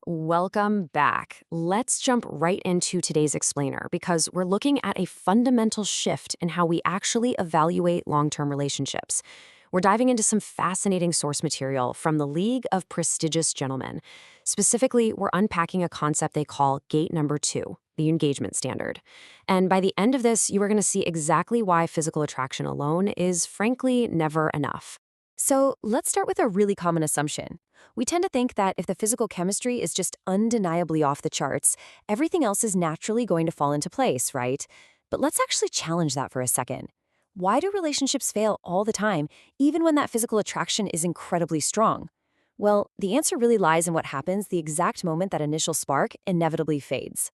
Welcome back. Let's jump right into today's explainer because we're looking at a fundamental shift in how we actually evaluate long-term relationships. We're diving into some fascinating source material from the League of Prestigious Gentlemen. Specifically, we're unpacking a concept they call gate number 2, the engagement standard. And by the end of this, you are going to see exactly why physical attraction alone is, frankly, never enough. So let's start with a really common assumption. We tend to think that if the physical chemistry is just undeniably off the charts, everything else is naturally going to fall into place, right? But let's actually challenge that for a second. Why do relationships fail all the time, even when that physical attraction is incredibly strong? Well, the answer really lies in what happens the exact moment that initial spark inevitably fades.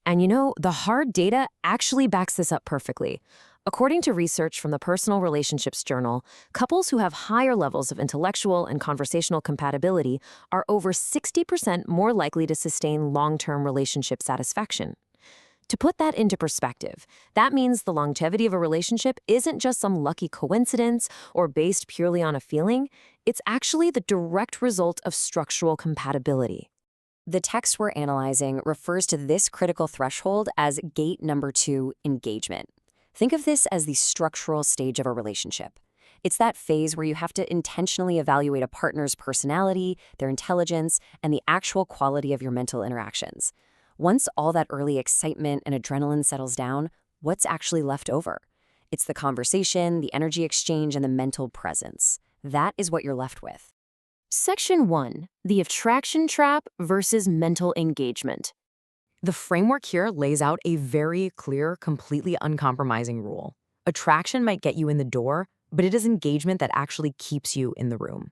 And the hard data actually backs this up perfectly. According to research from the Personal Relationships Journal, couples who have higher levels of intellectual and conversational compatibility are over 60% more likely to sustain long-term relationship satisfaction. To put that into perspective, that means the longevity of a relationship isn't just some lucky coincidence or based purely on a feeling, it's actually the direct result of structural compatibility. The text we're analyzing refers to this critical threshold as gate number 2, engagement. Think of this as the structural stage of a relationship. It's that phase where you have to intentionally evaluate a partner's personality, their intelligence, and the actual quality of your mental interactions. Once all that early excitement and adrenaline settles down, what's actually left over? It's the conversation, the energy exchange, and the mental presence. That is what you're left with. Section 1, the attraction trap versus mental engagement. The framework here lays out a very clear, completely uncompromising rule. Attraction might get you in the door, but it is engagement that actually keeps you in the room.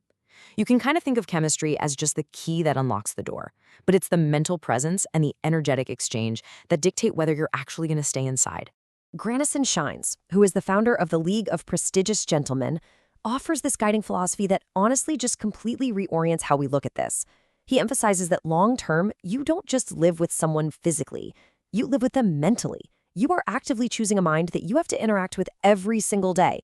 You can kind of think of chemistry as just the key that unlocks the door, but it's the mental presence and the energetic exchange that dictate whether you're actually going to stay inside. Grannison Shines, who is the founder of the League of Prestigious Gentlemen, offers this guiding philosophy that honestly just completely reorients how we look at this. He emphasizes that long-term, you don't just live with someone physically, you live with them mentally. You are actively choosing a mind that you have to interact with every single day.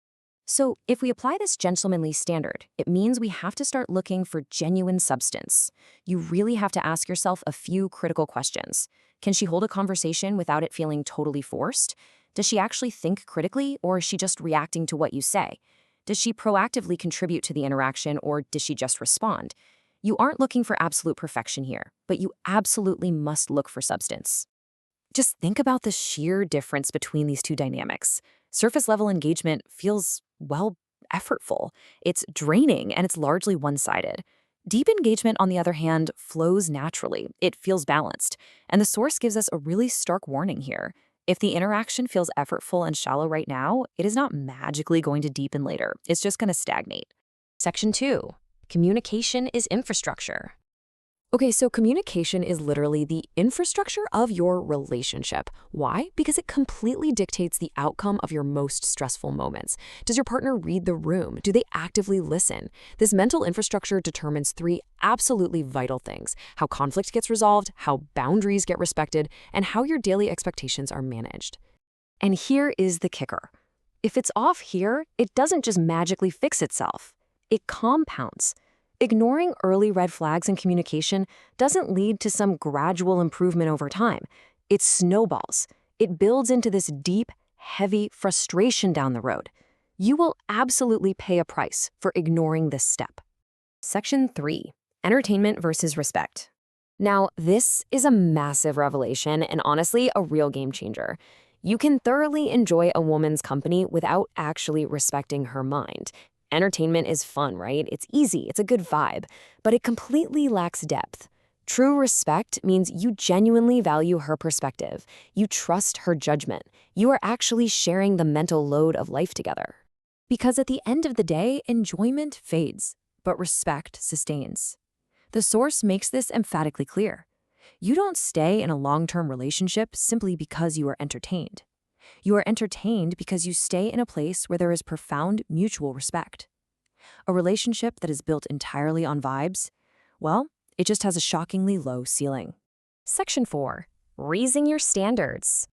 So if we apply this gentlemanly standard, it means we have to start looking for genuine substance. You really have to ask yourself a few critical questions. Can she hold a conversation without it feeling totally forced? Does she actually think critically, or is she just reacting to what you say? Does she proactively contribute to the interaction, or does she just respond? You aren't looking for absolute perfection here, but you absolutely must look for substance. Just think about the sheer difference between these two dynamics. Surface-level engagement feels, well, effortful. It's draining, and it's largely one-sided. Deep engagement, on the other hand, flows naturally. It feels balanced. And the source gives us a really stark warning here. If the interaction feels effortful and shallow right now, it is not magically going to deepen later. It's just going to stagnate. Section 2. Communication is infrastructure. Okay, so communication is literally the infrastructure of your relationship. Why? Because it completely dictates the outcome of your most stressful moments. Does your partner read the room? Do they actively listen? This mental infrastructure determines 3 absolutely vital things: how conflict gets resolved, how boundaries get respected, and how your daily expectations are managed. And here is the kicker. If it's off here, it doesn't just magically fix itself. It compounds. Ignoring early red flags in communication doesn't lead to some gradual improvement over time. It snowballs. It builds into this deep, heavy frustration down the road. You will absolutely pay a price for ignoring this step. Section 3. Entertainment versus respect. Now, this is a massive revelation and honestly a real game changer. You can thoroughly enjoy a woman's company without actually respecting her mind. Entertainment is fun, right? It's easy, it's a good vibe, but it completely lacks depth. True respect means you genuinely value her perspective. You trust her judgment. You are actually sharing the mental load of life together. Because at the end of the day, enjoyment fades, but respect sustains. The source makes this emphatically clear. You don't stay in a long-term relationship simply because you are entertained. You are entertained because you stay in a place where there is profound mutual respect. A relationship that is built entirely on vibes, well, it just has a shockingly low ceiling. Section 4. Raising your standards.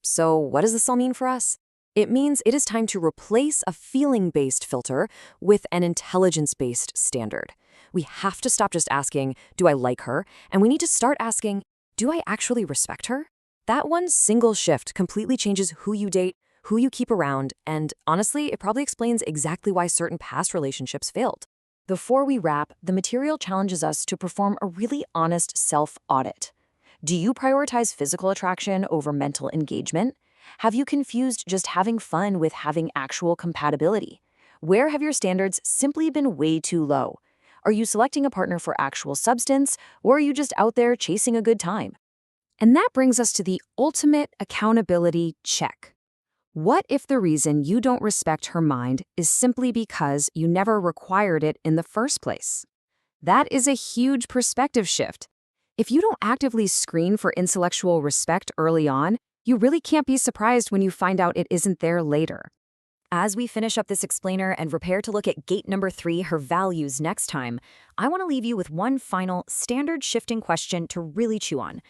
So what does this all mean for us? It means it is time to replace a feeling-based filter with an intelligence-based standard. We have to stop just asking, do I like her? And we need to start asking, do I actually respect her? That one single shift completely changes who you date, who you keep around, and honestly, it probably explains exactly why certain past relationships failed. Before we wrap, the material challenges us to perform a really honest self-audit. Do you prioritize physical attraction over mental engagement? Have you confused just having fun with having actual compatibility? Where have your standards simply been way too low? Are you selecting a partner for actual substance, or are you just out there chasing a good time? And that brings us to the ultimate accountability check. What if the reason you don't respect her mind is simply because you never required it in the first place? That is a huge perspective shift. If you don't actively screen for intellectual respect early on, you really can't be surprised when you find out it isn't there later. As we finish up this explainer and prepare to look at gate number 3, her values, next time, I want to leave you with one final standard shifting question to really chew on.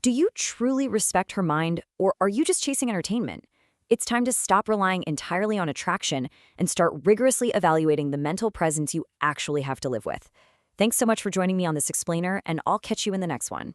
Do you truly respect her mind, or are you just chasing entertainment? It's time to stop relying entirely on attraction and start rigorously evaluating the mental presence you actually have to live with. Thanks so much for joining me on this explainer, and I'll catch you in the next one.